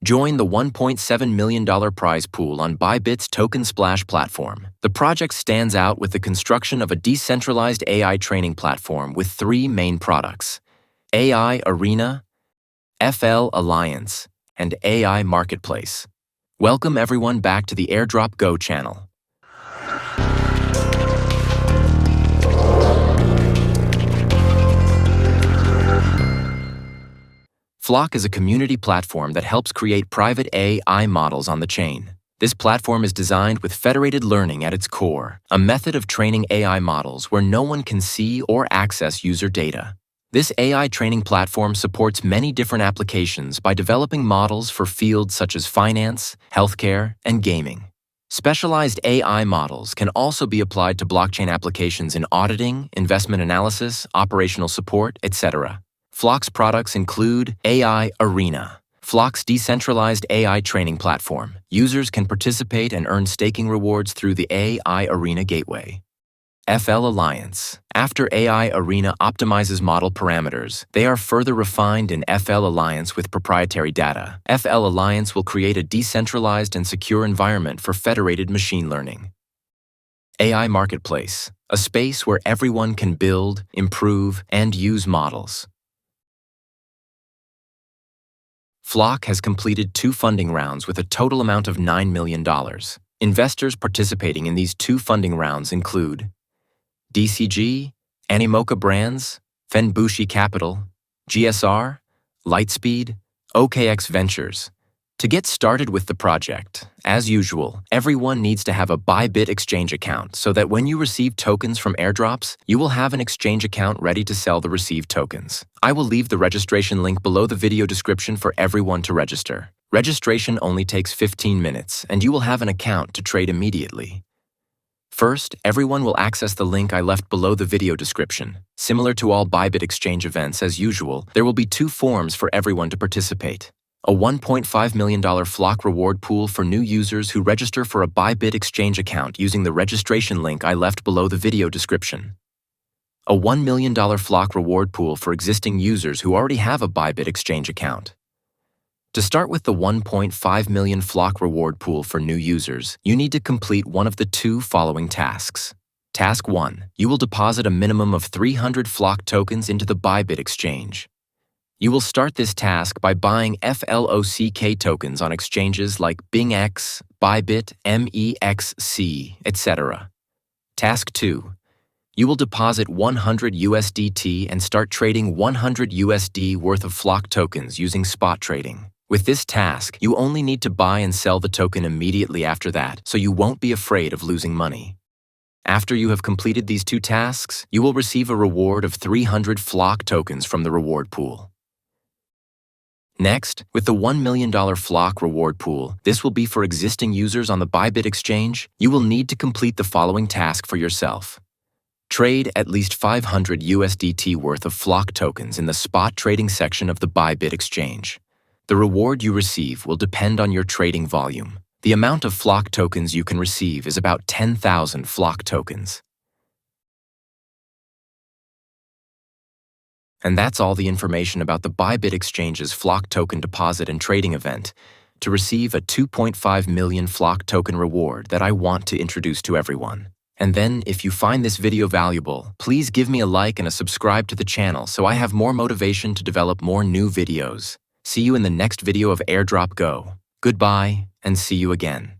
Join the $1.7 million prize pool on Bybit's Token Splash platform. The project stands out with the construction of a decentralized AI training platform with three main products: AI Arena, FL Alliance, and AI Marketplace. Welcome everyone back to the Airdrop Go channel. Flock is a community platform that helps create private AI models on the chain. This platform is designed with federated learning at its core, a method of training AI models where no one can see or access user data. This AI training platform supports many different applications by developing models for fields such as finance, healthcare, and gaming. Specialized AI models can also be applied to blockchain applications in auditing, investment analysis, operational support, etc. Flock's products include AI Arena, Flock's decentralized AI training platform. Users can participate and earn staking rewards through the AI Arena gateway. FL Alliance. After AI Arena optimizes model parameters, they are further refined in FL Alliance with proprietary data. FL Alliance will create a decentralized and secure environment for federated machine learning. AI Marketplace, a space where everyone can build, improve, and use models. Flock has completed 2 funding rounds with a total amount of $9 million. Investors participating in these 2 funding rounds include DCG, Animoca Brands, Fenbushi Capital, GSR, Lightspeed, OKX Ventures. To get started with the project, as usual, everyone needs to have a Bybit Exchange account so that when you receive tokens from airdrops, you will have an exchange account ready to sell the received tokens. I will leave the registration link below the video description for everyone to register. Registration only takes 15 minutes, and you will have an account to trade immediately. First, everyone will access the link I left below the video description. Similar to all Bybit Exchange events as usual, there will be 2 forms for everyone to participate. A $1.5 million Flock reward pool for new users who register for a Bybit Exchange account using the registration link I left below the video description. A $1 million Flock reward pool for existing users who already have a Bybit Exchange account. To start with the 1.5 million Flock reward pool for new users, you need to complete one of the 2 following tasks. Task 1. You will deposit a minimum of 300 Flock tokens into the Bybit Exchange. You will start this task by buying FLOCK tokens on exchanges like BingX, Bybit, MEXC, etc. Task 2. You will deposit 100 USDT and start trading 100 USD worth of Flock tokens using spot trading. With this task, you only need to buy and sell the token immediately after that, so you won't be afraid of losing money. After you have completed these 2 tasks, you will receive a reward of 300 Flock tokens from the reward pool. Next, with the $1 million Flock reward pool, this will be for existing users on the Bybit Exchange, you will need to complete the following task for yourself. Trade at least 500 USDT worth of Flock tokens in the spot trading section of the Bybit Exchange. The reward you receive will depend on your trading volume. The amount of Flock tokens you can receive is about 10,000 Flock tokens. And that's all the information about the Bybit Exchange's Flock token deposit and trading event to receive a 2.5 million Flock token reward that I want to introduce to everyone. And then, if you find this video valuable, please give me a like and a subscribe to the channel so I have more motivation to develop more new videos. See you in the next video of Airdrop Go. Goodbye, and see you again.